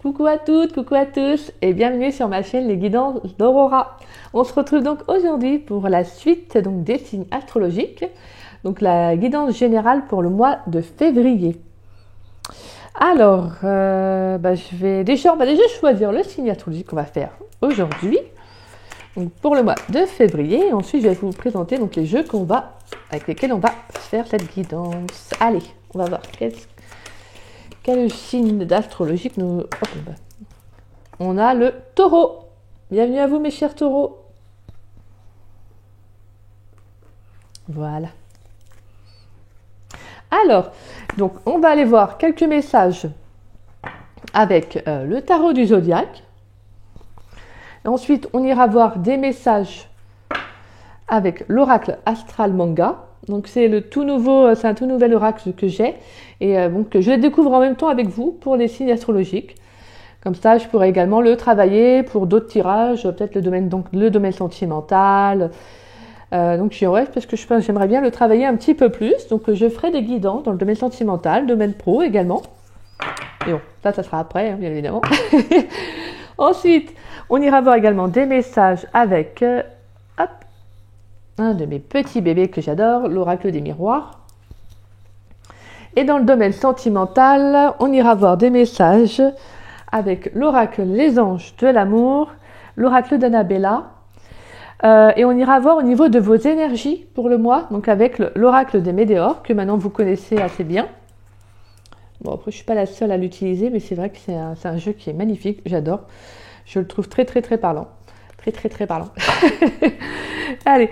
Coucou à toutes, coucou à tous et bienvenue sur ma chaîne Les Guidances d'Aurora. On se retrouve donc aujourd'hui pour la suite donc, des signes astrologiques, donc la guidance générale pour le mois de février. Alors, je vais déjà choisir le signe astrologique qu'on va faire aujourd'hui donc pour le mois de février. Et ensuite, je vais vous présenter donc, les jeux avec lesquels on va faire cette guidance. Allez, on va voir quel signe d'astrologique nous... On a le taureau. Bienvenue à vous mes chers taureaux. Voilà. Alors, donc on va aller voir quelques messages avec le tarot du zodiaque. Ensuite, on ira voir des messages avec l'oracle astral manga. Donc c'est un tout nouvel oracle que j'ai et que je découvre en même temps avec vous pour les signes astrologiques. Comme ça, je pourrais également le travailler pour d'autres tirages, peut-être le domaine sentimental. Donc parce que j'aimerais bien le travailler un petit peu plus. Donc je ferai des guidants dans le domaine sentimental, domaine pro également. Et bon, ça sera après, hein, bien évidemment. Ensuite, on ira voir également des messages avec un de mes petits bébés que j'adore, l'oracle des miroirs. Et dans le domaine sentimental, on ira voir des messages avec l'oracle Les Anges de l'amour, l'oracle d'Annabella. Et on ira voir au niveau de vos énergies pour le mois, donc avec l'oracle des Météores, que maintenant vous connaissez assez bien. Bon, après, je ne suis pas la seule à l'utiliser, mais c'est vrai que c'est un jeu qui est magnifique, j'adore. Je le trouve très, très, très parlant. Très parlant. Allez,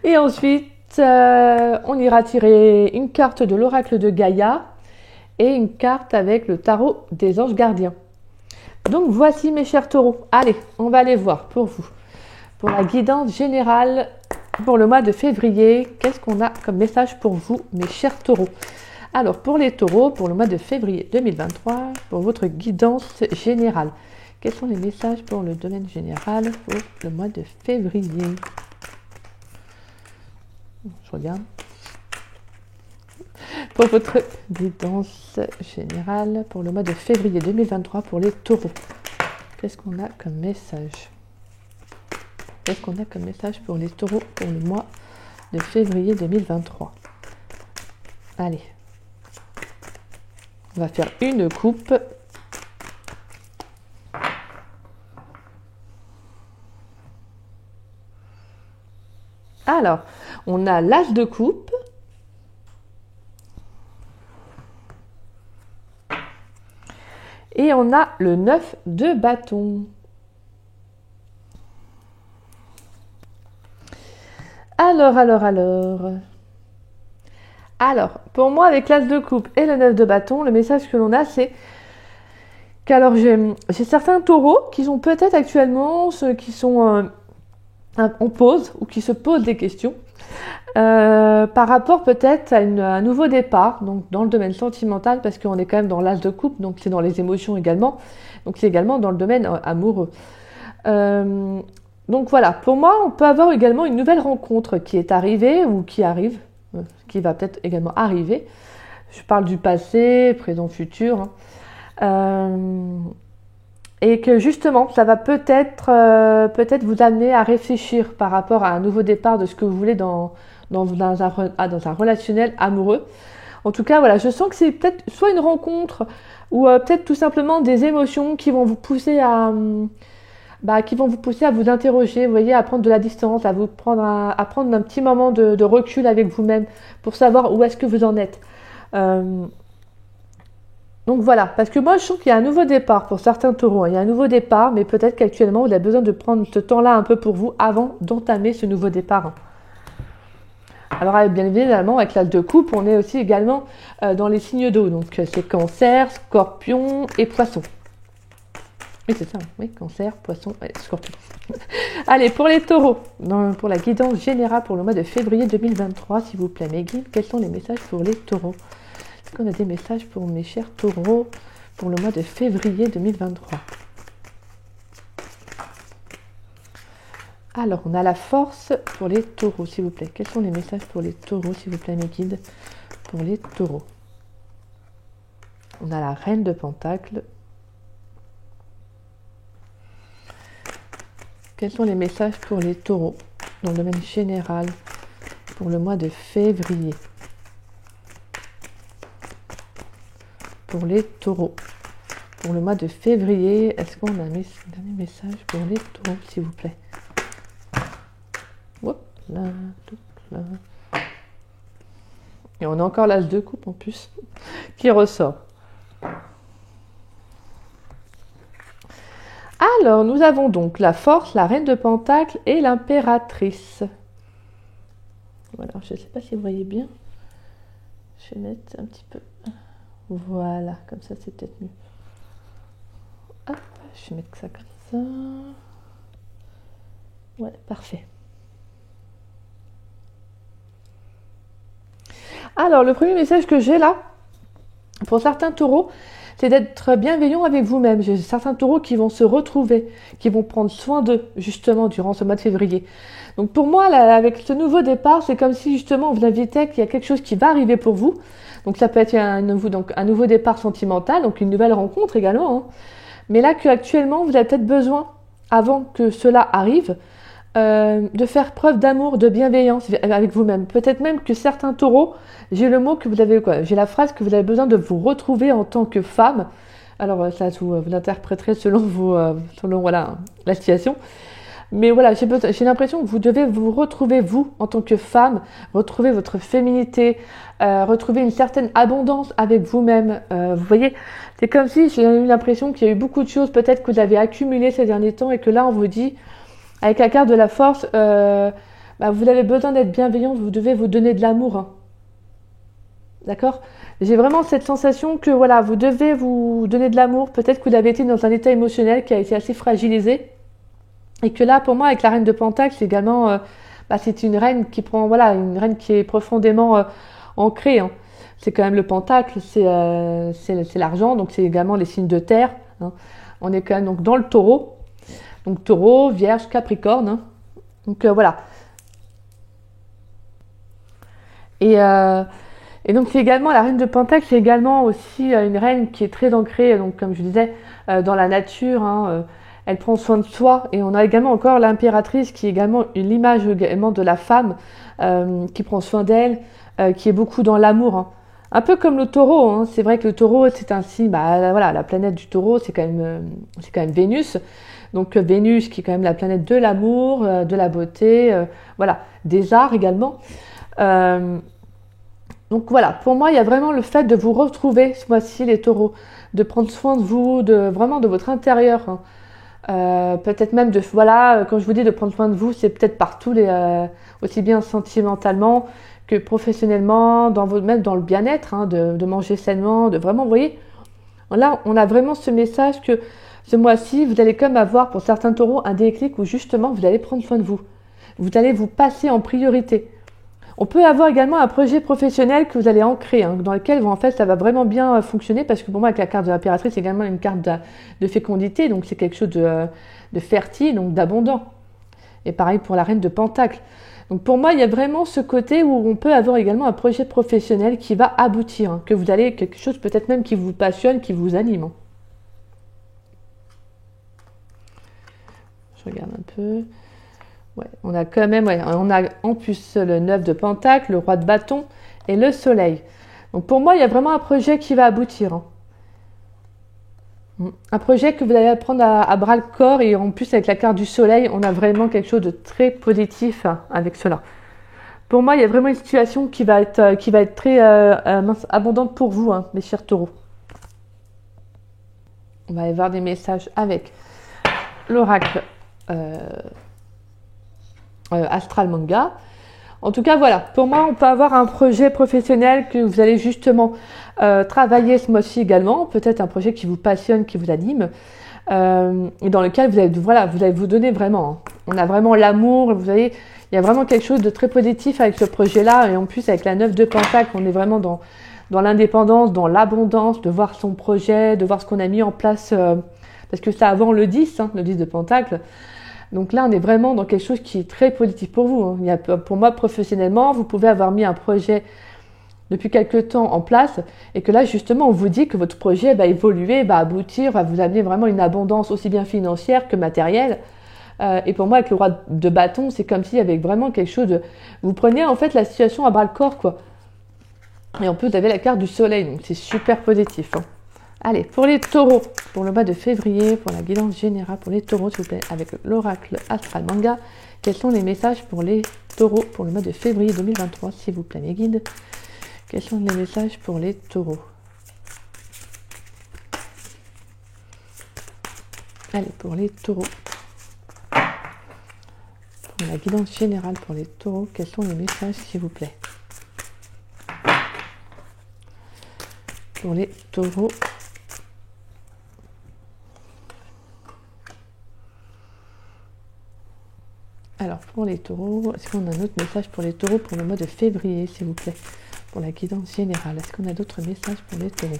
et ensuite, on ira tirer une carte de l'oracle de Gaïa et une carte avec le tarot des anges gardiens. Donc, voici mes chers taureaux. Allez, on va aller voir pour vous. Pour la guidance générale pour le mois de février, qu'est-ce qu'on a comme message pour vous, mes chers taureaux? Alors, pour les taureaux, pour le mois de février 2023, pour votre guidance générale, quels sont les messages pour le domaine général pour le mois de février? Je regarde. Pour votre guidance générale pour le mois de février 2023 pour les taureaux, qu'est-ce qu'on a comme message? Qu'est-ce qu'on a comme message pour les taureaux pour le mois de février 2023? Allez. On va faire une coupe. Alors, on a l'as de coupe. Et on a le 9 de bâton. Alors, pour moi, avec l'as de coupe et le 9 de bâton, le message que l'on a, c'est qu'alors j'ai certains taureaux qui sont peut-être actuellement ceux qui sont en pause ou qui se posent des questions par rapport peut-être à un nouveau départ, donc dans le domaine sentimental, parce qu'on est quand même dans l'as de coupe, donc c'est dans les émotions également, donc c'est également dans le domaine amoureux. Donc voilà, pour moi, on peut avoir également une nouvelle rencontre qui est arrivée ou qui arrive, qui va peut-être également arriver. Je parle du passé, présent, futur. Et que justement, ça va peut-être vous amener à réfléchir par rapport à un nouveau départ de ce que vous voulez dans un relationnel amoureux. En tout cas, voilà, je sens que c'est peut-être soit une rencontre ou peut-être tout simplement des émotions qui vont vous pousser à vous interroger, vous voyez, à prendre de la distance, à prendre un petit moment de recul avec vous-même pour savoir où est-ce que vous en êtes. Donc voilà, parce que moi je sens qu'il y a un nouveau départ pour certains taureaux. Il y a un nouveau départ, mais peut-être qu'actuellement vous avez besoin de prendre ce temps-là un peu pour vous avant d'entamer ce nouveau départ. Alors bien évidemment, avec l'as de coupe, on est aussi également dans les signes d'eau. Donc c'est Cancer, Scorpion et Poisson. Oui, c'est ça, oui, Cancer, Poisson et Scorpion. Allez, pour les taureaux, pour la guidance générale pour le mois de février 2023, s'il vous plaît, mes guides, quels sont les messages pour les taureaux? Est-ce qu'on a des messages pour mes chers taureaux pour le mois de février 2023? Alors, on a la force pour les taureaux, s'il vous plaît. Quels sont les messages pour les taureaux, s'il vous plaît, mes guides, pour les taureaux? On a la reine de Pentacles. Quels sont les messages pour les taureaux dans le domaine général pour le mois de février? Pour les taureaux. Pour le mois de février, est-ce qu'on a un dernier message pour les taureaux, s'il vous plaît? Hop, là, là. Et on a encore l'as de coupe en plus qui ressort. Alors, nous avons donc la force, la reine de Pentacle et l'impératrice. Voilà, je ne sais pas si vous voyez bien. Je vais mettre un petit peu. Voilà, comme ça c'est peut-être mieux. Hop, je vais mettre ça comme ça. Ouais, parfait. Alors, le premier message que j'ai là, pour certains taureaux, c'est d'être bienveillant avec vous-même. J'ai certains taureaux qui vont se retrouver, qui vont prendre soin d'eux, justement, durant ce mois de février. Donc pour moi, là, avec ce nouveau départ, c'est comme si justement on vous invitait qu'il y a quelque chose qui va arriver pour vous. Donc ça peut être un nouveau départ sentimental, donc une nouvelle rencontre également. Hein. Mais là qu'actuellement, vous avez peut-être besoin, avant que cela arrive, de faire preuve d'amour, de bienveillance avec vous-même. Peut-être même que certains taureaux, j'ai le mot que vous avez, j'ai la phrase que vous avez besoin de vous retrouver en tant que femme. Alors ça, vous l'interpréterez selon voilà, la situation. Mais voilà, j'ai l'impression que vous devez vous retrouver, vous, en tant que femme, retrouver votre féminité, retrouver une certaine abondance avec vous-même. Vous voyez, c'est comme si j'ai eu l'impression qu'il y a eu beaucoup de choses peut-être que vous avez accumulées ces derniers temps et que là, on vous dit, avec la carte de la force, vous avez besoin d'être bienveillant, vous devez vous donner de l'amour. Hein. D'accord ? J'ai vraiment cette sensation que voilà, vous devez vous donner de l'amour. Peut-être que vous avez été dans un état émotionnel qui a été assez fragilisé. Et que là, pour moi, avec la reine de Pentacle, c'est également, c'est une reine qui prend, voilà, une reine qui est profondément ancrée. Hein. C'est quand même le Pentacle, c'est l'argent, donc c'est également les signes de terre. Hein. On est quand même donc dans le Taureau, donc Taureau, Vierge, Capricorne. Hein. Donc voilà. Et donc c'est également la reine de Pentacle, c'est également aussi une reine qui est très ancrée, donc comme je disais, dans la nature. Hein, elle prend soin de soi et on a également encore l'impératrice qui est également l'image également de la femme qui prend soin d'elle, qui est beaucoup dans l'amour. Hein. Un peu comme le taureau, hein. C'est vrai que le taureau c'est un signe, voilà, la planète du taureau c'est quand même Vénus. Donc Vénus qui est quand même la planète de l'amour, de la beauté, voilà, des arts également. Donc voilà, pour moi il y a vraiment le fait de vous retrouver ce mois-ci les taureaux, de prendre soin de vous, vraiment de votre intérieur. Hein. Peut-être même quand je vous dis de prendre soin de vous, c'est peut-être par aussi bien sentimentalement que professionnellement, même dans le bien-être, hein, de manger sainement, de vraiment, vous voyez, là on a vraiment ce message que ce mois-ci, vous allez comme avoir pour certains taureaux un déclic où justement vous allez prendre soin de vous. Vous allez vous passer en priorité. On peut avoir également un projet professionnel que vous allez ancrer, hein, dans lequel en fait ça va vraiment bien fonctionner parce que pour moi avec la carte de l'impératrice c'est également une carte de fécondité, donc c'est quelque chose de fertile, donc d'abondant. Et pareil pour la reine de Pentacle. Donc pour moi il y a vraiment ce côté où on peut avoir également un projet professionnel qui va aboutir, hein, que vous allez quelque chose peut-être même qui vous passionne, qui vous anime. Hein. Je regarde un peu. Ouais, on a quand même, on a en plus le 9 de Pentacle, le roi de bâton et le soleil. Donc pour moi, il y a vraiment un projet qui va aboutir. Hein. Un projet que vous allez prendre à bras le corps et en plus avec la carte du soleil, on a vraiment quelque chose de très positif avec cela. Pour moi, il y a vraiment une situation qui va être très abondante pour vous, hein, mes chers taureaux. On va aller voir des messages avec l'oracle Astral Manga. En tout cas, voilà, pour moi, on peut avoir un projet professionnel que vous allez justement travailler ce mois-ci également, peut-être un projet qui vous passionne, qui vous anime, et dans lequel vous allez vous donner vraiment. Hein. On a vraiment l'amour, vous voyez, il y a vraiment quelque chose de très positif avec ce projet-là, et en plus avec la 9 de Pentacle, on est vraiment dans l'indépendance, dans l'abondance, de voir son projet, de voir ce qu'on a mis en place, parce que c'est avant le 10, hein, le 10 de Pentacle. Donc là, on est vraiment dans quelque chose qui est très positif pour vous. Hein. Pour moi, professionnellement, vous pouvez avoir mis un projet depuis quelques temps en place et que là, justement, on vous dit que votre projet va évoluer, va aboutir, va vous amener vraiment une abondance aussi bien financière que matérielle. Et pour moi, avec le roi de bâton, c'est comme si avec vraiment quelque chose de... Vous prenez en fait la situation à bras le corps, quoi. Et en plus, vous avez la carte du soleil, donc c'est super positif. Hein. Allez, pour les taureaux, pour le mois de février, pour la guidance générale pour les taureaux, s'il vous plaît, avec l'oracle Astral Manga, quels sont les messages pour les taureaux pour le mois de février 2023, s'il vous plaît, mes guides? Quels sont les messages pour les taureaux? Allez, pour les taureaux. Pour la guidance générale pour les taureaux, quels sont les messages, s'il vous plaît? Pour les taureaux. Alors, pour les taureaux, est-ce qu'on a un autre message pour les taureaux pour le mois de février, s'il vous plaît? Pour la guidance générale, est-ce qu'on a d'autres messages pour les taureaux?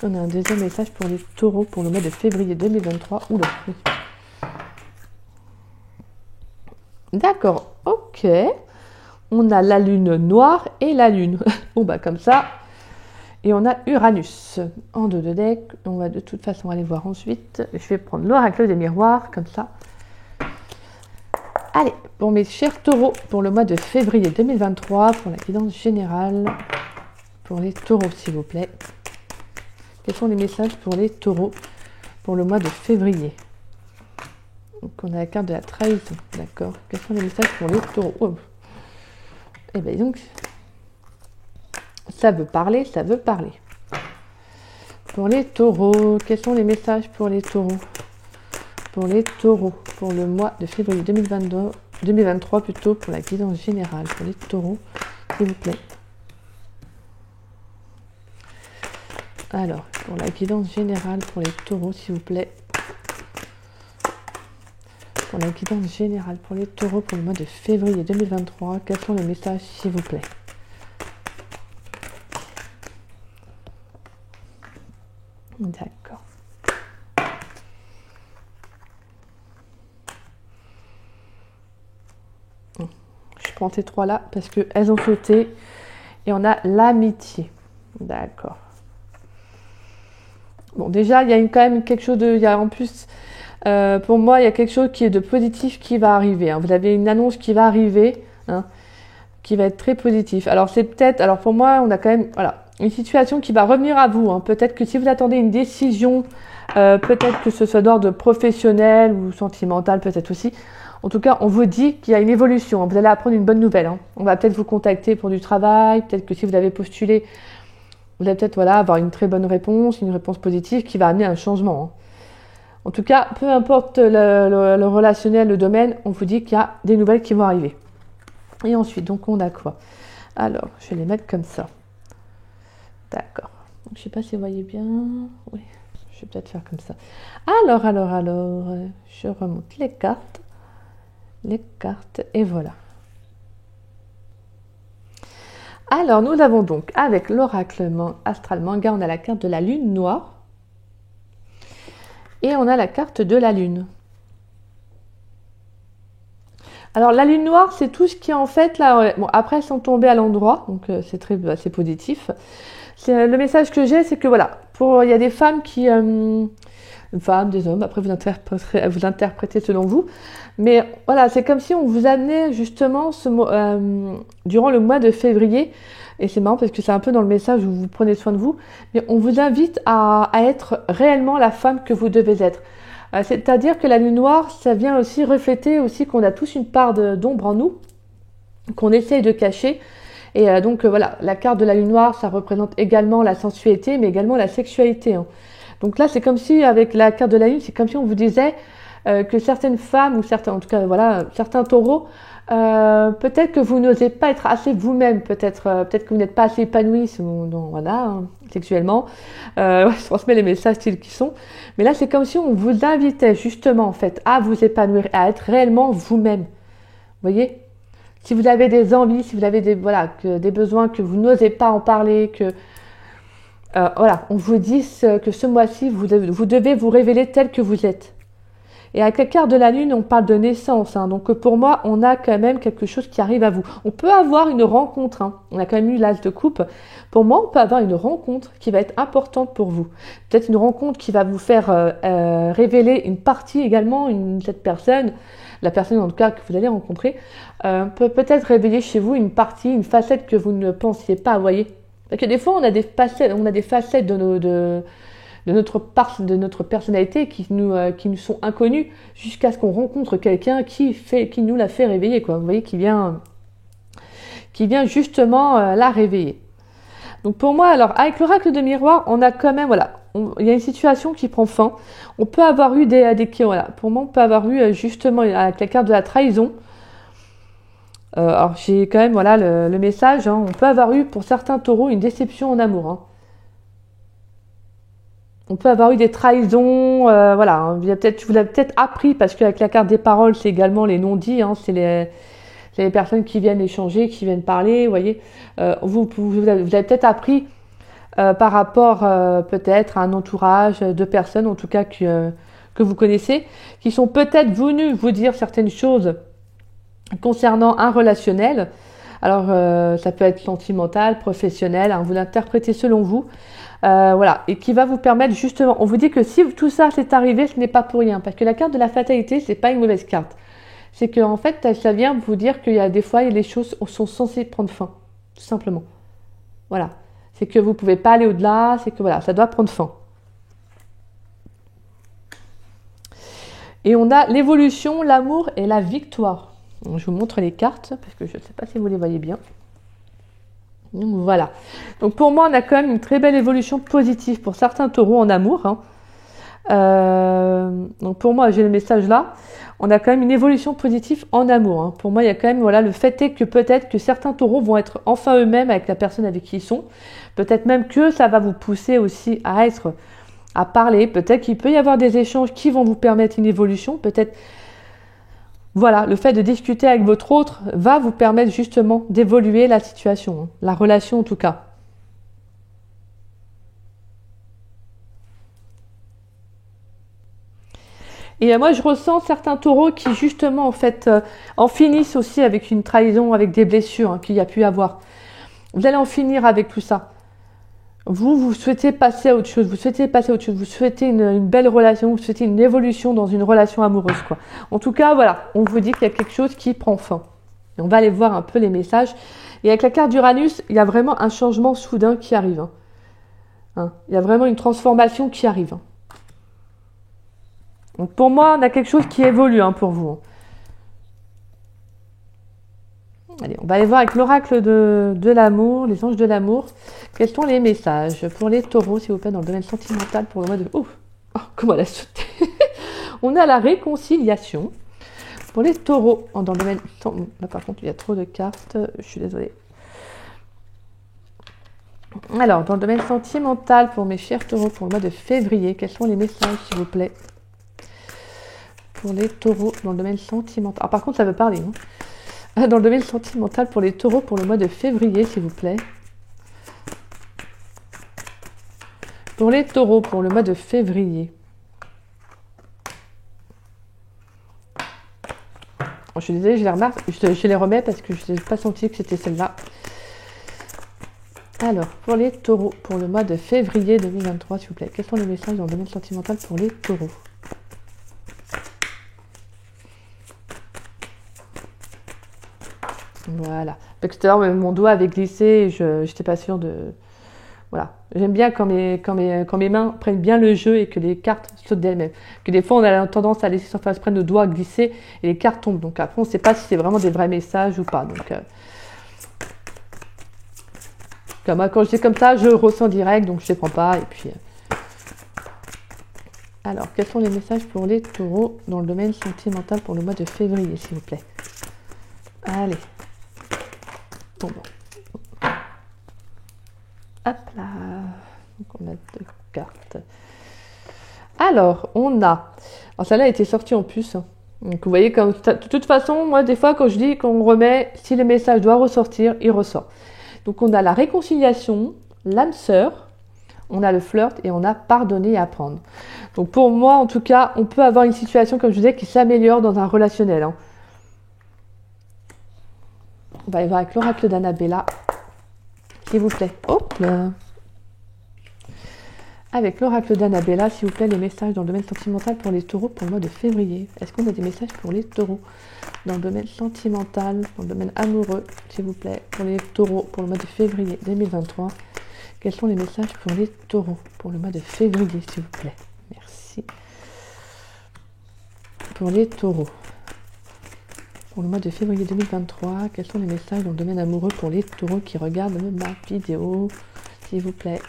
On a un deuxième message pour les taureaux pour le mois de février 2023. Oula, oui. D'accord, ok. On a la lune noire et la lune. Bon, bah comme ça. Et on a Uranus en dos de deck. On va de toute façon aller voir ensuite. Je vais prendre l'oracle des miroirs, comme ça. Allez, pour mes chers taureaux, pour le mois de février 2023, pour la guidance générale, pour les taureaux, s'il vous plaît. Quels sont les messages pour les taureaux pour le mois de février? Donc on a la carte de la trahison, d'accord. Quels sont les messages pour les taureaux? Oh. Et bien donc, ça veut parler, ça veut parler. Pour les taureaux, quels sont les messages pour les taureaux? Pour les taureaux, pour le mois de février 2023 plutôt, pour la guidance générale, pour les taureaux, s'il vous plaît. Alors, pour la guidance générale pour les taureaux, s'il vous plaît. Pour la guidance générale pour les taureaux pour le mois de février 2023, quels sont les messages, s'il vous plaît? D'accord. Je prends ces trois-là parce qu'elles ont sauté. Et on a l'amitié. D'accord. Bon, déjà, il y a quand même quelque chose de... Il y a en plus, pour moi, il y a quelque chose qui est de positif qui va arriver. Hein. Vous avez une annonce qui va arriver, hein, qui va être très positif. Alors, c'est peut-être... Alors, pour moi, on a quand même... Voilà, une situation qui va revenir à vous. Hein. Peut-être que si vous attendez une décision, peut-être que ce soit d'ordre professionnel ou sentimental, peut-être aussi. En tout cas, on vous dit qu'il y a une évolution. Vous allez apprendre une bonne nouvelle. Hein. On va peut-être vous contacter pour du travail. Peut-être que si vous avez postulé... Vous allez peut-être avoir une très bonne réponse, une réponse positive qui va amener un changement. Hein. En tout cas, peu importe le relationnel, le domaine, on vous dit qu'il y a des nouvelles qui vont arriver. Et ensuite, donc on a quoi? Alors, je vais les mettre comme ça. D'accord. Donc, je ne sais pas si vous voyez bien. Oui, je vais peut-être faire comme ça. Alors, je remonte les cartes. Et voilà. Alors, nous avons donc, avec l'oracle Astral Manga, on a la carte de la lune noire. Et on a la carte de la lune. Alors, la lune noire, c'est tout ce qui est en fait là... Bon, après, elles sont tombées à l'endroit, donc c'est positif. Le message que j'ai, c'est que voilà, il y a des femmes qui... femmes, des hommes, après vous interprétez selon vous. Mais voilà, c'est comme si on vous amenait justement durant le mois de février, et c'est marrant parce que c'est un peu dans le message où vous prenez soin de vous, mais on vous invite à être réellement la femme que vous devez être. C'est-à-dire que la lune noire, ça vient aussi refléter aussi qu'on a tous une part d'ombre en nous, qu'on essaye de cacher. Et donc voilà, la carte de la lune noire, ça représente également la sensualité, mais également la sexualité. Hein. Donc là, c'est comme si, avec la carte de la lune, c'est comme si on vous disait que certaines femmes, ou certains, en tout cas, voilà, certains taureaux, peut-être que vous n'osez pas être assez vous-même, peut-être que vous n'êtes pas assez épanoui sexuellement. Je transmets les messages tels qu'ils sont. Mais là, c'est comme si on vous invitait justement, en fait, à vous épanouir, à être réellement vous-même. Vous voyez? Si vous avez des envies, si vous avez des besoins, que vous n'osez pas en parler, que... on vous dit que ce mois-ci, vous devez vous révéler tel que vous êtes. Et avec la carte de la lune, on parle de naissance. Hein. Donc pour moi, on a quand même quelque chose qui arrive à vous. On peut avoir une rencontre. Hein. On a quand même eu l'as de coupe. Pour moi, on peut avoir une rencontre qui va être importante pour vous. Peut-être une rencontre qui va vous faire révéler une partie également, cette personne, la personne en tout cas que vous allez rencontrer, peut peut-être révéler chez vous une partie, une facette que vous ne pensiez pas, vous voyez. Parce que des fois, on a des facettes de notre personnalité qui nous sont inconnues jusqu'à ce qu'on rencontre quelqu'un qui nous la fait réveiller, quoi. Vous voyez, qui vient justement la réveiller. Donc pour moi, alors avec l'oracle de miroir, on a quand même, voilà, il y a une situation qui prend fin. On peut avoir eu voilà, pour moi, on peut avoir eu justement avec la carte de la trahison. Alors j'ai quand même, voilà, le message. Hein, on peut avoir eu pour certains taureaux une déception en amour. Hein. On peut avoir eu des trahisons, voilà. Hein, vous l'avez peut-être appris parce qu'avec la carte des paroles, c'est également les non-dits. Hein, c'est les personnes qui viennent échanger, qui viennent parler, vous voyez. Vous avez peut-être appris par rapport peut-être à un entourage de personnes, en tout cas que vous connaissez, qui sont peut-être venus vous dire certaines choses concernant un relationnel. Alors, ça peut être sentimental, professionnel, hein, vous l'interprétez selon vous. Voilà, et qui va vous permettre justement, on vous dit que si tout ça s'est arrivé, ce n'est pas pour rien, parce que la carte de la fatalité, c'est pas une mauvaise carte. C'est qu'en fait, ça vient vous dire qu'il y a des fois, les choses sont censées prendre fin, tout simplement. Voilà, c'est que vous ne pouvez pas aller au-delà, c'est que voilà, ça doit prendre fin. Et on a l'évolution, l'amour et la victoire. Donc, je vous montre les cartes, parce que je ne sais pas si vous les voyez bien. Donc voilà. Donc pour moi, on a quand même une très belle évolution positive pour certains taureaux en amour. Hein. Donc pour moi, j'ai le message là. On a quand même une évolution positive en amour. Hein. Pour moi, il y a quand même, voilà, le fait est que peut-être que certains taureaux vont être enfin eux-mêmes avec la personne avec qui ils sont. Peut-être même que ça va vous pousser aussi à parler. Peut-être qu'il peut y avoir des échanges qui vont vous permettre une évolution. Peut-être, voilà, le fait de discuter avec votre autre va vous permettre justement d'évoluer la situation, hein. La relation en tout cas. Et moi, je ressens certains taureaux qui, justement, en fait, en finissent aussi avec une trahison, avec des blessures hein, qu'il y a pu avoir. Vous allez en finir avec tout ça. Vous souhaitez passer à autre chose, vous souhaitez une belle relation, vous souhaitez une évolution dans une relation amoureuse, quoi. En tout cas, voilà, on vous dit qu'il y a quelque chose qui prend fin. Et on va aller voir un peu les messages. Et avec la carte d'Uranus, il y a vraiment un changement soudain qui arrive. Hein. Il y a vraiment une transformation qui arrive. Hein. Donc pour moi, on a quelque chose qui évolue hein, pour vous. Allez, on va aller voir avec l'oracle de l'amour, les anges de l'amour. Quels sont les messages pour les taureaux, s'il vous plaît, dans le domaine sentimental pour le mois de... Ouf, oh, comment elle a sauté. On a la réconciliation. Pour les taureaux, dans le domaine... Là, par contre, il y a trop de cartes. Je suis désolée. Alors, dans le domaine sentimental, pour mes chers taureaux, pour le mois de février, quels sont les messages, s'il vous plaît? Pour les taureaux, dans le domaine sentimental. Ah, par contre, ça veut parler. Hein. Dans le domaine sentimental, pour les taureaux, pour le mois de février, s'il vous plaît. Pour les taureaux, pour le mois de février. Je suis désolée, je les remarque. Je les remets parce que je n'ai pas senti que c'était celle-là. Alors, pour les taureaux, pour le mois de février 2023, s'il vous plaît. Quels sont les messages dans le domaine sentimental pour les taureaux? Voilà. Parce que tout à l'heure, mon doigt avait glissé et je n'étais pas sûre de... Voilà. J'aime bien quand mes mains prennent bien le jeu et que les cartes sautent d'elles-mêmes. Que des fois, on a tendance à laisser surface prendre nos doigts glisser et les cartes tombent. Donc après, on ne sait pas si c'est vraiment des vrais messages ou pas. Donc, comme moi, quand je dis comme ça, je ressens direct, donc je ne les prends pas. Et puis, alors, quels sont les messages pour les taureaux dans le domaine sentimental pour le mois de février, s'il vous plaît? Allez. Bon. Hop là. Donc, on a 2 cartes. Alors, on a... Alors, celle-là a été sortie en plus. Donc, vous voyez, comme de toute façon, moi, des fois, quand je dis qu'on remet, si le message doit ressortir, il ressort. Donc, on a la réconciliation, l'âme sœur. on a le flirt et on a pardonner et apprendre. Donc pour moi, en tout cas, on peut avoir une situation, comme je disais, qui s'améliore dans un relationnel. Hein. On va y voir avec l'oracle d'Annabella, s'il vous plaît. Hop là. Avec l'oracle d'Annabella, s'il vous plaît, les messages dans le domaine sentimental pour les taureaux pour le mois de février. Est-ce qu'on a des messages pour les taureaux dans le domaine sentimental, dans le domaine amoureux, s'il vous plaît, pour les taureaux pour le mois de février 2023? Quels sont les messages pour les taureaux pour le mois de février, s'il vous plaît? Merci. Pour les taureaux. Pour le mois de février 2023, quels sont les messages dans le domaine amoureux pour les taureaux qui regardent ma vidéo, s'il vous plaît?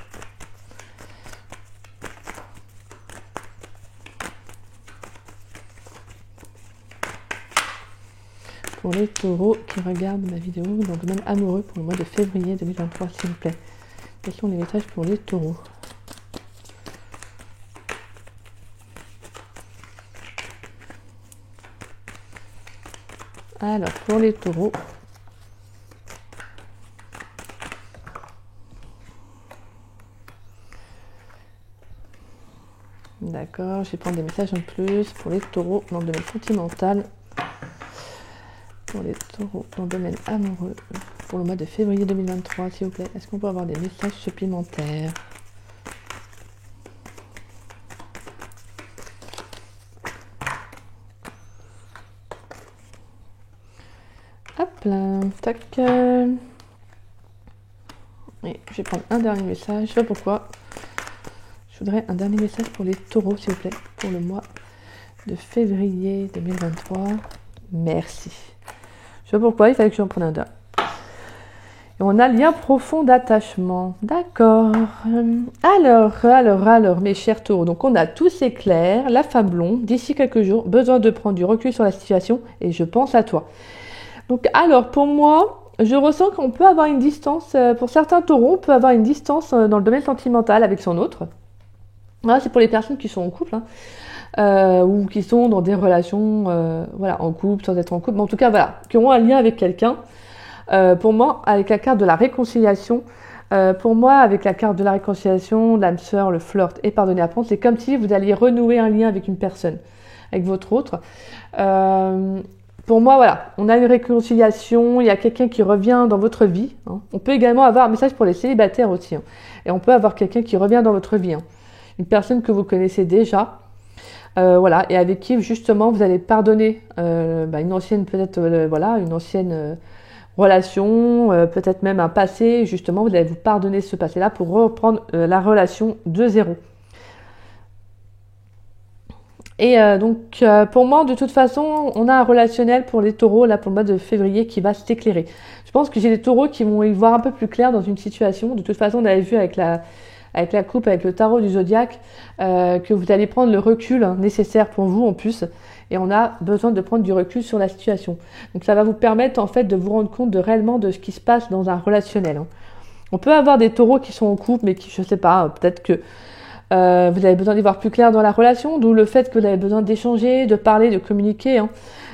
Pour les taureaux qui regardent ma vidéo dans le domaine amoureux pour le mois de février 2023, s'il vous plaît. Quels sont les messages pour les taureaux? Alors, pour les taureaux, d'accord, je vais prendre des messages en plus pour les taureaux dans le domaine sentimental. Pour les taureaux dans le domaine amoureux pour le mois de février 2023, s'il vous plaît. Est-ce qu'on peut avoir des messages supplémentaires? Hop là, tac. Et je vais prendre un dernier message. Je sais pas pourquoi. Je voudrais un dernier message pour les taureaux, s'il vous plaît, pour le mois de février 2023. Merci. Je sais pas pourquoi, il fallait que j'en prenne un dernier. Et on a lien profond d'attachement. D'accord. Alors, mes chers taureaux. Donc, on a tous ces clairs, la femme blonde, d'ici quelques jours, besoin de prendre du recul sur la situation et je pense à toi. Donc, alors, pour moi, je ressens qu'on peut avoir une distance, pour certains taureaux, on peut avoir une distance dans le domaine sentimental avec son autre. Voilà, c'est pour les personnes qui sont en couple, hein, ou qui sont dans des relations, voilà, en couple, sans être en couple, mais en tout cas, voilà, qui ont un lien avec quelqu'un. Pour moi, avec la carte de la réconciliation, l'âme sœur, le flirt et pardonner apprendre, c'est comme si vous alliez renouer un lien avec une personne, avec votre autre. Pour moi, voilà, on a une réconciliation, il y a quelqu'un qui revient dans votre vie. Hein. On peut également avoir un message pour les célibataires aussi. Hein. Et on peut avoir quelqu'un qui revient dans votre vie. Hein. Une personne que vous connaissez déjà, voilà, et avec qui justement vous allez pardonner une ancienne, peut-être, une ancienne relation, peut-être même un passé, justement, vous allez vous pardonner ce passé-là pour reprendre la relation de zéro. Et donc, pour moi, de toute façon, on a un relationnel pour les taureaux, là, pour le mois de février, qui va s'éclairer. Je pense que j'ai des taureaux qui vont y voir un peu plus clair dans une situation. De toute façon, on avait vu avec la coupe, avec le tarot du zodiaque, que vous allez prendre le recul nécessaire pour vous, en plus. Et on a besoin de prendre du recul sur la situation. Donc, ça va vous permettre, en fait, de vous rendre compte réellement de ce qui se passe dans un relationnel. Hein. On peut avoir des taureaux qui sont en couple, mais qui, je sais pas, peut-être que vous avez besoin d'y voir plus clair dans la relation, d'où le fait que vous avez besoin d'échanger, de parler, de communiquer. Hein.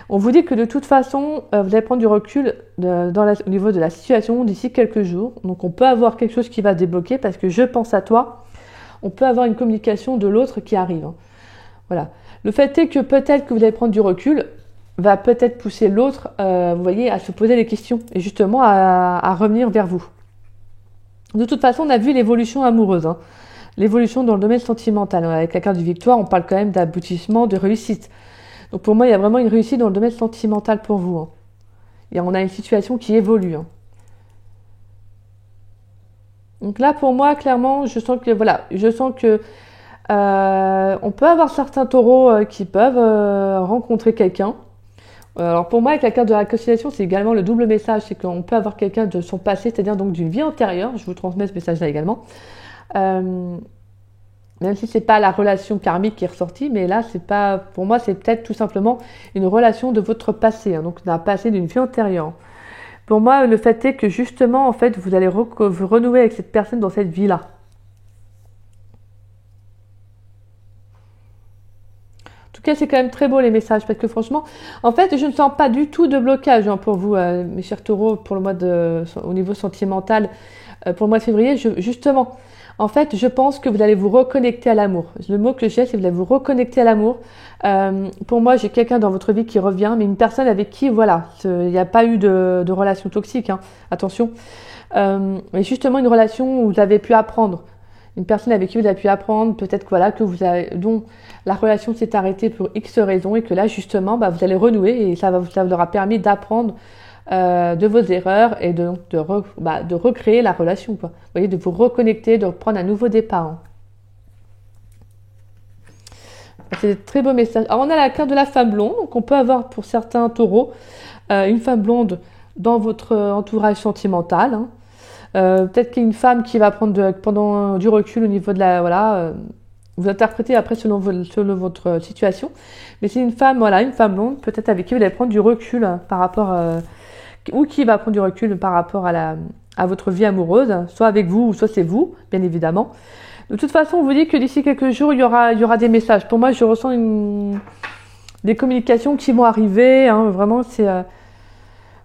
On vous dit que de toute façon, vous allez prendre du recul au niveau de la situation d'ici quelques jours. Donc on peut avoir quelque chose qui va débloquer parce que je pense à toi. On peut avoir une communication de l'autre qui arrive. Hein. Voilà. Le fait est que peut-être que vous allez prendre du recul va peut-être pousser l'autre, vous voyez, à se poser des questions et justement à revenir vers vous. De toute façon, on a vu l'évolution amoureuse. Hein. L'évolution dans le domaine sentimental. Avec la carte du victoire, on parle quand même d'aboutissement, de réussite. Donc pour moi, il y a vraiment une réussite dans le domaine sentimental pour vous. Hein. Et on a une situation qui évolue. Hein. Donc là, pour moi, clairement, je sens que on peut avoir certains taureaux qui peuvent rencontrer quelqu'un. Alors pour moi, avec la carte de la réconciliation, c'est également le double message, c'est qu'on peut avoir quelqu'un de son passé, c'est-à-dire donc d'une vie antérieure. Je vous transmets ce message-là également. Même si c'est pas la relation karmique qui est ressortie, mais là c'est pas, pour moi c'est peut-être tout simplement une relation de votre passé, hein, donc d'un passé d'une vie antérieure. Pour moi, le fait est que justement en fait vous allez vous renouer avec cette personne dans cette vie-là. En tout cas, c'est quand même très beau les messages parce que franchement, en fait, je ne sens pas du tout de blocage hein, pour vous, mes chers taureaux, pour le mois au niveau sentimental, pour le mois de février. Justement, En fait, je pense que vous allez vous reconnecter à l'amour. Le mot que j'ai, c'est que vous allez vous reconnecter à l'amour. Pour moi, j'ai quelqu'un dans votre vie qui revient, mais une personne avec qui, voilà, il n'y a pas eu de relation toxique, hein, attention. Mais justement, une relation où vous avez pu apprendre. Une personne avec qui vous avez pu apprendre, peut-être que, voilà, dont la relation s'est arrêtée pour X raisons et que là, justement, vous allez renouer et ça vous aura permis d'apprendre de vos erreurs et de recréer la relation, quoi. Vous voyez, de vous reconnecter, de reprendre un nouveau départ. Hein. C'est des très beaux messages. Alors, on a la carte de la femme blonde, donc on peut avoir pour certains taureaux une femme blonde dans votre entourage sentimental. Hein. Peut-être qu'il y a une femme qui va prendre du recul au niveau de la... vous interprétez après selon votre situation. Mais c'est une femme blonde, peut-être avec qui vous allez prendre du recul par rapport... ou qui va prendre du recul par rapport à votre vie amoureuse, soit avec vous ou soit c'est vous, bien évidemment. De toute façon, on vous dit que d'ici quelques jours, il y aura des messages. Pour moi, je ressens des communications qui vont arriver. Hein, vraiment, c'est...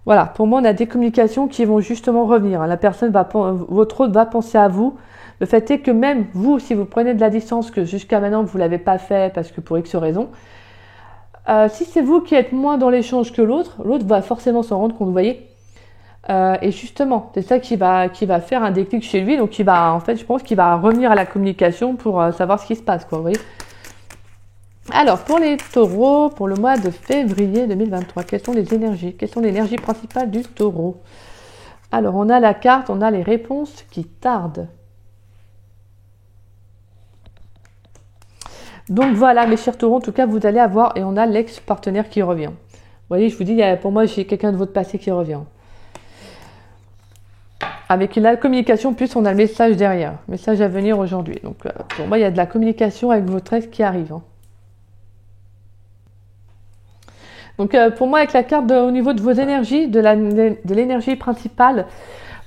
voilà, pour moi, on a des communications qui vont justement revenir. La personne votre hôte va penser à vous. Le fait est que même vous, si vous prenez de la distance, que jusqu'à maintenant, vous ne l'avez pas fait parce que pour X raisons, si c'est vous qui êtes moins dans l'échange que l'autre va forcément s'en rendre compte, vous voyez. Et justement, c'est ça qui va faire un déclic chez lui. Donc, je pense qu'il va revenir à la communication pour savoir ce qui se passe, quoi, vous voyez. Alors, pour les taureaux, pour le mois de février 2023, quelles sont les énergies? Quelles sont les énergies principales du taureau? Alors, on a la carte, on a les réponses qui tardent. Donc voilà, mes chers taureaux, en tout cas, vous allez avoir, et on a l'ex-partenaire qui revient. Vous voyez, je vous dis, pour moi, j'ai quelqu'un de votre passé qui revient. Avec la communication, plus on a le message derrière, message à venir aujourd'hui. Donc, pour moi, il y a de la communication avec votre ex qui arrive. Hein. Donc, pour moi, avec la carte au niveau de vos énergies, de l'énergie principale,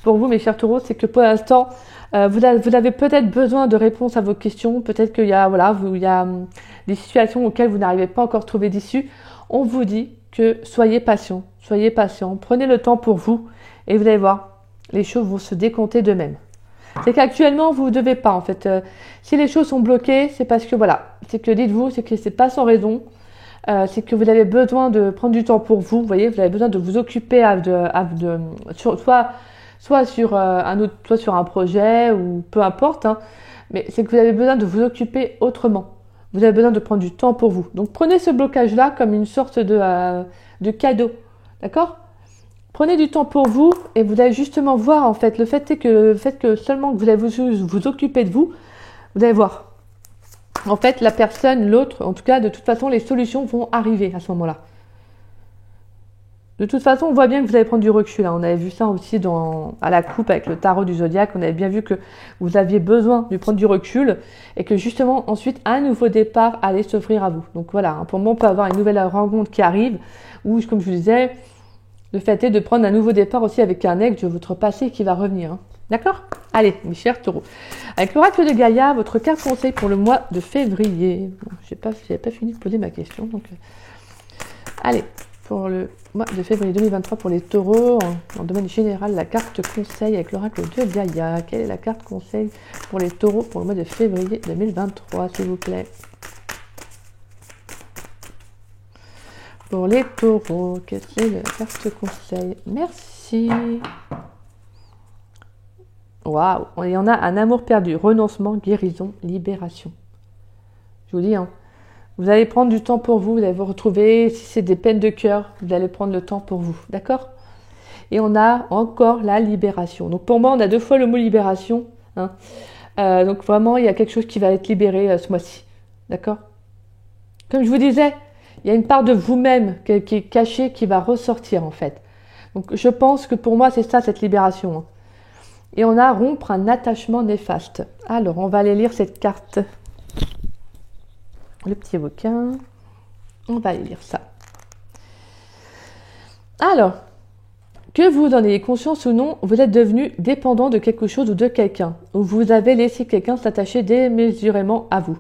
pour vous, mes chers taureaux, c'est que pour l'instant, vous avez peut-être besoin de réponses à vos questions. Peut-être qu'il y a, il y a des situations auxquelles vous n'arrivez pas encore à trouver d'issue. On vous dit que soyez patient, prenez le temps pour vous et vous allez voir, les choses vont se décompter d'eux-mêmes. C'est qu'actuellement, vous ne devez pas, en fait. Si les choses sont bloquées, c'est parce que, c'est que dites-vous, c'est que c'est pas sans raison. C'est que vous avez besoin de prendre du temps pour vous. Vous voyez, vous avez besoin de vous occuper soit sur un projet ou peu importe. Hein, mais c'est que vous avez besoin de vous occuper autrement. Vous avez besoin de prendre du temps pour vous. Donc, prenez ce blocage-là comme une sorte de cadeau. D'accord ? Prenez du temps pour vous et vous allez justement voir, en fait, le fait que seulement que vous allez vous occuper de vous, vous allez voir. En fait, la personne, l'autre, en tout cas, de toute façon, les solutions vont arriver à ce moment-là. De toute façon, on voit bien que vous allez prendre du recul. Hein. On avait vu ça aussi à la coupe avec le tarot du zodiaque. On avait bien vu que vous aviez besoin de prendre du recul et que justement, ensuite, un nouveau départ allait s'offrir à vous. Donc voilà, hein, pour moi, on peut avoir une nouvelle rencontre qui arrive ou, comme je vous disais, le fait est de prendre un nouveau départ aussi avec un ex de votre passé qui va revenir. Hein. D'accord ? Allez, mes chers taureaux. Avec l'oracle de Gaïa, votre carte conseil pour le mois de février. Bon, je n'avais pas fini de poser ma question. Donc, allez, pour le mois de février 2023 pour les taureaux, en domaine général, la carte conseil avec l'oracle de Gaïa. Quelle est la carte conseil pour les taureaux pour le mois de février 2023, s'il vous plaît ? Pour les taureaux, quelle est la carte conseil ? Merci. Waouh, et on a un amour perdu, renoncement, guérison, libération. Je vous dis, hein, vous allez prendre du temps pour vous allez vous retrouver, si c'est des peines de cœur, vous allez prendre le temps pour vous, d'accord ? Et on a encore la libération. Donc pour moi, on a 2 fois le mot libération. Hein. Donc vraiment, il y a quelque chose qui va être libéré ce mois-ci, d'accord ? Comme je vous disais, il y a une part de vous-même qui est cachée, qui va ressortir en fait. Donc je pense que pour moi, c'est ça, cette libération. Hein. Et on a rompre un attachement néfaste. Alors, on va aller lire cette carte. Le petit bouquin. On va aller lire ça. Alors, que vous en ayez conscience ou non, vous êtes devenu dépendant de quelque chose ou de quelqu'un. Ou vous avez laissé quelqu'un s'attacher démesurément à vous.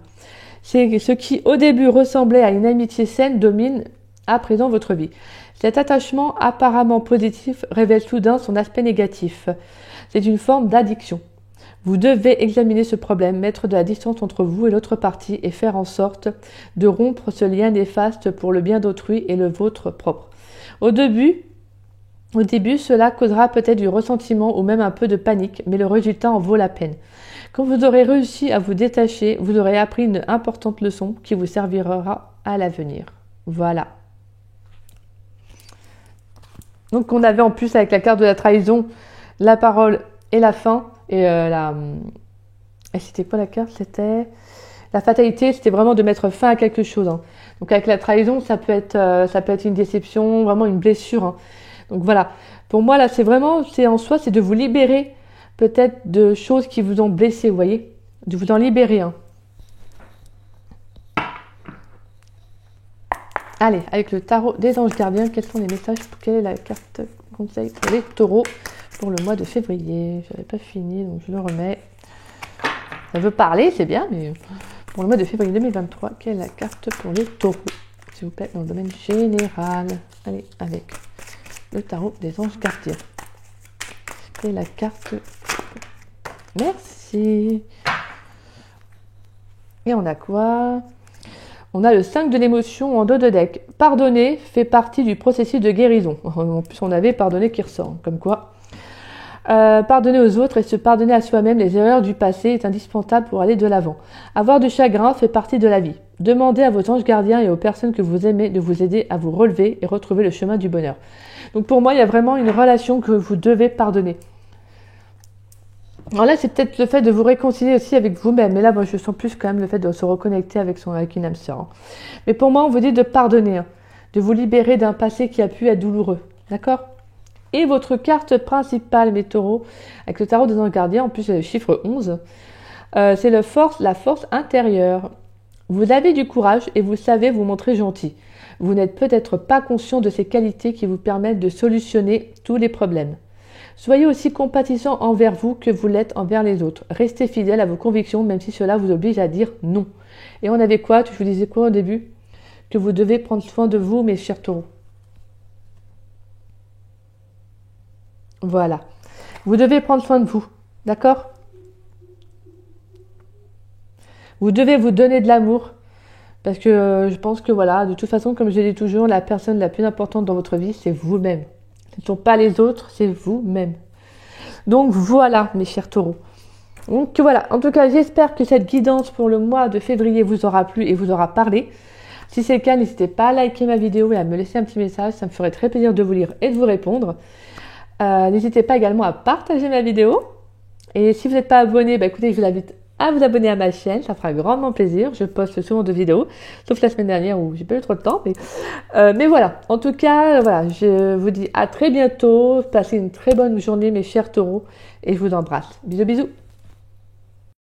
C'est ce qui, au début, ressemblait à une amitié saine, domine à présent votre vie. Cet attachement apparemment positif révèle soudain son aspect négatif. C'est une forme d'addiction. Vous devez examiner ce problème, mettre de la distance entre vous et l'autre partie et faire en sorte de rompre ce lien néfaste pour le bien d'autrui et le vôtre propre. Au début, cela causera peut-être du ressentiment ou même un peu de panique, mais le résultat en vaut la peine. Quand vous aurez réussi à vous détacher, vous aurez appris une importante leçon qui vous servira à l'avenir. Voilà. Donc on avait en plus avec la carte de la trahison, la parole et la fin. Et c'était quoi la carte? C'était la fatalité, c'était vraiment de mettre fin à quelque chose. Hein. Donc avec la trahison, ça peut être une déception, vraiment une blessure. Hein. Donc voilà, pour moi là, c'est en soi, c'est de vous libérer peut-être de choses qui vous ont blessé, vous voyez, de vous en libérer. Hein. Allez, avec le tarot des anges gardiens, quels sont les messages? Quelle est la carte conseil pour les taureaux pour le mois de février? Je n'avais pas fini, donc je le remets. Ça veut parler, c'est bien, mais pour le mois de février 2023, quelle est la carte pour les taureaux? S'il vous plaît, dans le domaine général. Allez, avec le tarot des anges gardiens. Quelle est la carte? Merci. Et on a quoi? On a le 5 de l'émotion en dos de deck. Pardonner fait partie du processus de guérison. En plus, on avait pardonné qui ressort, comme quoi. Pardonner aux autres et se pardonner à soi-même les erreurs du passé est indispensable pour aller de l'avant. Avoir du chagrin fait partie de la vie. Demandez à vos anges gardiens et aux personnes que vous aimez de vous aider à vous relever et retrouver le chemin du bonheur. Donc pour moi, il y a vraiment une relation que vous devez pardonner. Alors là, c'est peut-être le fait de vous réconcilier aussi avec vous-même. Mais là, moi, je sens plus quand même le fait de se reconnecter avec une âme sœur. Hein. Mais pour moi, on vous dit de pardonner, hein, de vous libérer d'un passé qui a pu être douloureux. D'accord? Et votre carte principale, mes taureaux, avec le tarot des anges gardiens, en plus, c'est le chiffre 11, c'est la force intérieure. Vous avez du courage et vous savez vous montrer gentil. Vous n'êtes peut-être pas conscient de ces qualités qui vous permettent de solutionner tous les problèmes. Soyez aussi compatissant envers vous que vous l'êtes envers les autres. Restez fidèle à vos convictions, même si cela vous oblige à dire non. Et on avait quoi? Je vous disais quoi au début? Que vous devez prendre soin de vous, mes chers taureaux. Voilà. Vous devez prendre soin de vous. D'accord? Vous devez vous donner de l'amour. Parce que je pense que voilà, de toute façon, comme je dis toujours, la personne la plus importante dans votre vie, c'est vous-même. Ce ne sont pas les autres, c'est vous-même. Donc voilà, mes chers taureaux. Donc voilà, en tout cas, j'espère que cette guidance pour le mois de février vous aura plu et vous aura parlé. Si c'est le cas, n'hésitez pas à liker ma vidéo et à me laisser un petit message. Ça me ferait très plaisir de vous lire et de vous répondre. N'hésitez pas également à partager ma vidéo. Et si vous n'êtes pas abonné, écoutez, je vous invite à vous abonner à ma chaîne, ça fera grandement plaisir. Je poste souvent de vidéos, sauf la semaine dernière où j'ai pas eu trop de temps. Mais voilà, en tout cas, voilà, je vous dis à très bientôt. Passez une très bonne journée, mes chers taureaux, et je vous embrasse. Bisous, bisous.